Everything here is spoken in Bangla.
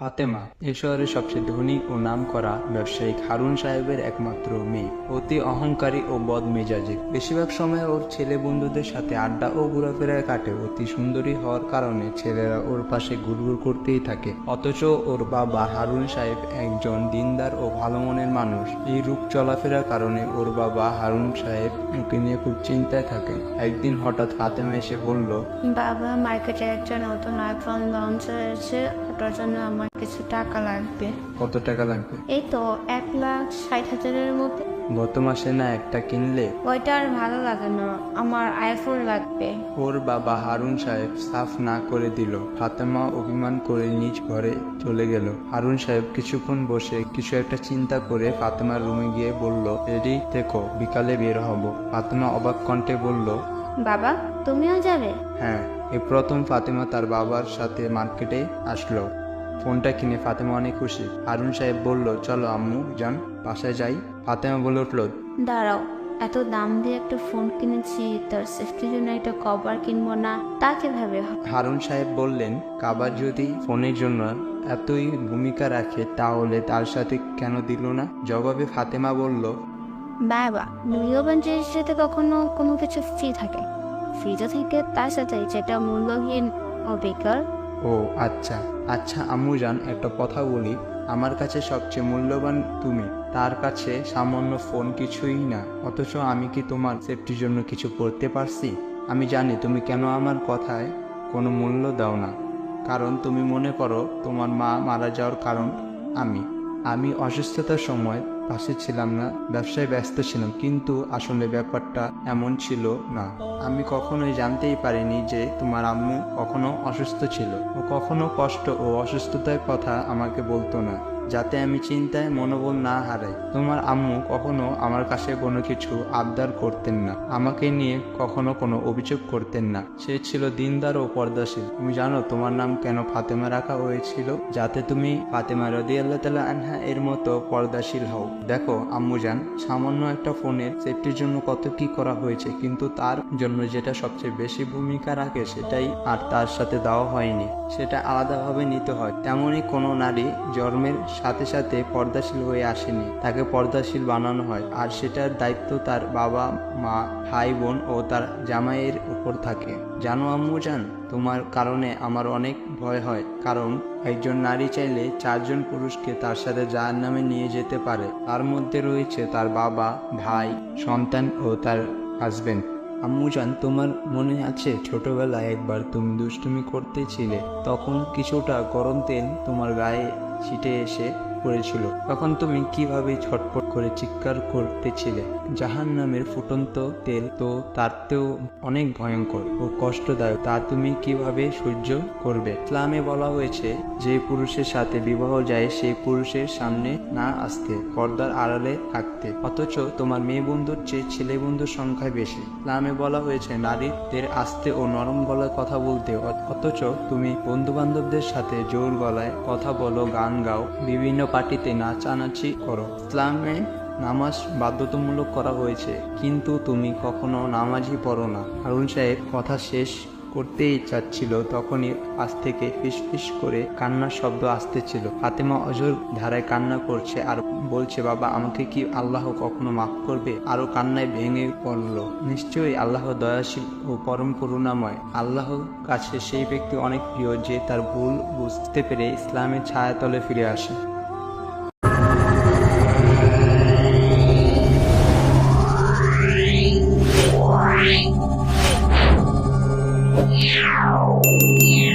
ফাতেমা এ শহরের সবচেয়ে ধনী ও নামকরা ব্যবসায়িক হারুন সাহেবের একমাত্র মেয়ে। অতি অহংকারী ও বদমেজাজি। বেশিরভাগ সময় ওর ছেলে বন্ধুদের সাথে আড্ডা ও ঘোরাফেরায় কাটে। অতি সুন্দরী হওয়ার কারণে ছেলেরা ওর পাশে ঘুরঘুর করতেই থাকে। অথচ ওর বাবা হারুন সাহেব একজন দিনদার ও ভালো মনের মানুষ। এই রূপ চলাফেরার কারণে ওর বাবা হারুন সাহেব ওকে নিয়ে খুব চিন্তায় থাকে। একদিন হঠাৎ ফাতেমা এসে বলল, বাবা, মার্কেটে একটা নতুন আইফোন লঞ্চ হয়েছে, ওটার জন্য আমার কিছু টাকা লাগবে। কত টাকা লাগবে? এই তো 1,60,000-এর মধ্যে। গত মাসে না একটা কিনলে? ওইটা আর ভালো লাগে না, আমার আইফোন লাগবে। ওর বাবা হারুন সাহেব সাফ না করে দিল। ফাতেমা অভিমান করে নিজ ঘরে চলে গেল। হারুন সাহেব কিছুক্ষণ বসে কিছু একটা চিন্তা করে ফাতেমার রুমে গিয়ে বলল, রেডি থেকো, বিকালে বের হব। ফাতেমা অবাক কণ্ঠে বলল, বাবা, তুমিও যাবে? হ্যাঁ। এই প্রথম ফাতেমা তার বাবার সাথে মার্কেটে আসলো। ফোনটা কিনে ফাতেমা অনেক খুশি। হারুন সাহেব বলল, চলো আম্মু যান, বাসায় যাই। ফাতেমা বলে উঠল, দাঁড়াও, এত দাম দিয়ে একটা ফোন কিনেছি, তার সেফটির জন্য একটা কভার কিনবো না, তা কিভাবে হয়? হারুন সাহেব বললেন, কাবার যদি ফোনের জন্য এতই ভূমিকা রাখে তাহলে তার সাথে কেন দিল না? জবাবে ফাতেমা বলল, বাবা, মূল্যবান জিনিসের সাথে কখনো কোনো কিছু ফ্রি থাকে, ফ্রিজও থেকে তার সাথে যেটা মূল্যহীন ও বেকার। ও আচ্ছা আচ্ছা আম্মু জান, একটা কথা বলি, আমার কাছে সবচেয়ে মূল্যবান তুমি, তার কাছে সামান্য ফোন কিছুই না। অথচ আমি কি তোমার সেফটির জন্য কিছু করতে পারছি? আমি জানি তুমি কেন আমার কথায় কোনো মূল্য দাও না, কারণ তুমি মনে করো তোমার মা মারা যাওয়ার কারণ আমি অসুস্থতার সময় পাশে ছিলাম না, ব্যবসায় ব্যস্ত ছিলাম, কিন্তু আসলে ব্যাপারটা এমন ছিল না। আমি কখনোই জানতেই পারিনি যে তোমার আম্মু কখনো অসুস্থ ছিল। ও কখনো কষ্ট ও অসুস্থতার কথা আমাকে বলতো না, যাতে আমি চিন্তায় মনোবল না হারাই। তোমার আম্মু কখনো আমার কাছে কোনো কিছু আবদার করতেন না, আমাকে নিয়ে কখনো কোনো অভিযোগ করতেন না। সে ছিল দিনদার ও পর্দাশীল। তুমি জানো তোমার নাম কেন ফাতেমা রাখা হয়েছিল? যাতে তুমি ফাতেমা রাদিয়াল্লাহু তাআলা আনহা এর মতো পর্দাশীল হও। দেখো আম্মু জান, সামান্য একটা ফোনের সেফটির জন্য কত কি করা হয়েছে, কিন্তু তার জন্য যেটা সবচেয়ে বেশি ভূমিকা রাখে সেটাই আর তার সাথে দেওয়া হয়নি, সেটা আলাদাভাবে নিতে হয়। তেমনই কোনো নারী জন্মের সাথে সাথে পর্দাশীল হয়ে আসেনি, তাকে পর্দাশীল বানানো হয়, আর সেটার দায়িত্ব তার বাবা মা, ভাই বোন ও তার জামাইয়ের উপর থাকে। জানো আম্মু জান, তোমার কারণে আমার অনেক ভয় হয়, কারণ একজন নারী চাইলে 4 জন পুরুষকে তার সাথে জাহান্নামে নিয়ে যেতে পারে। তার মধ্যে রয়েছে তার বাবা, ভাই, সন্তান ও তার হাজবেন্ড। আম্মু জান, তোমার মনে আছে ছোটবেলায় একবার তুমি দুষ্টুমি করতেছিলে, তখন কিছুটা গরম তেল তোমার গায়ে ছিটে এসে পড়েছিল, তখন তুমি কিভাবে ছটফট করে চিৎকার করতেছিলে? জাহান্নামের ফুটন্ত তেল তো তারতেও অনেক ভয়ঙ্কর ও কষ্টদায়ক, তা তুমি কিভাবে সহ্য করবে? ইসলামে বলা হয়েছে, যে পুরুষের সাথে বিবাহ যায় সেই পুরুষের সামনে না আসতে, পর্দার আড়ালে থাকতে। অথচ তোমার মেয়ে বন্ধুর চেয়ে ছেলে বন্ধুর সংখ্যা বেশি। ইসলামে বলা হয়েছে নারীদের আস্তে ও নরম গলায় কথা বলতে, অথচ তুমি বন্ধু বান্ধবদের সাথে জোর গলায় কথা বলো, গান গাও, বিভিন্ন পার্টিতে নাচানাচি করো। ইসলামে নামাজ বাধ্যতামূলক করা হয়েছে, কিন্তু তুমি কখনো নামাজই পড়ো না। হারুন সাহেব কথা শেষ করতেই চাচ্ছিল, তখনই পাশ থেকে ফিসফিস করে কান্নার শব্দ আসতেছিল। ফাতেমা অজর ধারায় কান্না করছে আর বলছে, বাবা, আমাকে কি আল্লাহ কখনো মাফ করবে? আরো কান্নায় ভেঙে পড়ল। নিশ্চয়ই আল্লাহ দয়াশীল ও পরম করুণাময়। আল্লাহর কাছে সেই ব্যক্তি অনেক প্রিয় যে তার ভুল বুঝতে পেরে ইসলামের ছায়াতলে ফিরে আসে। Yeah.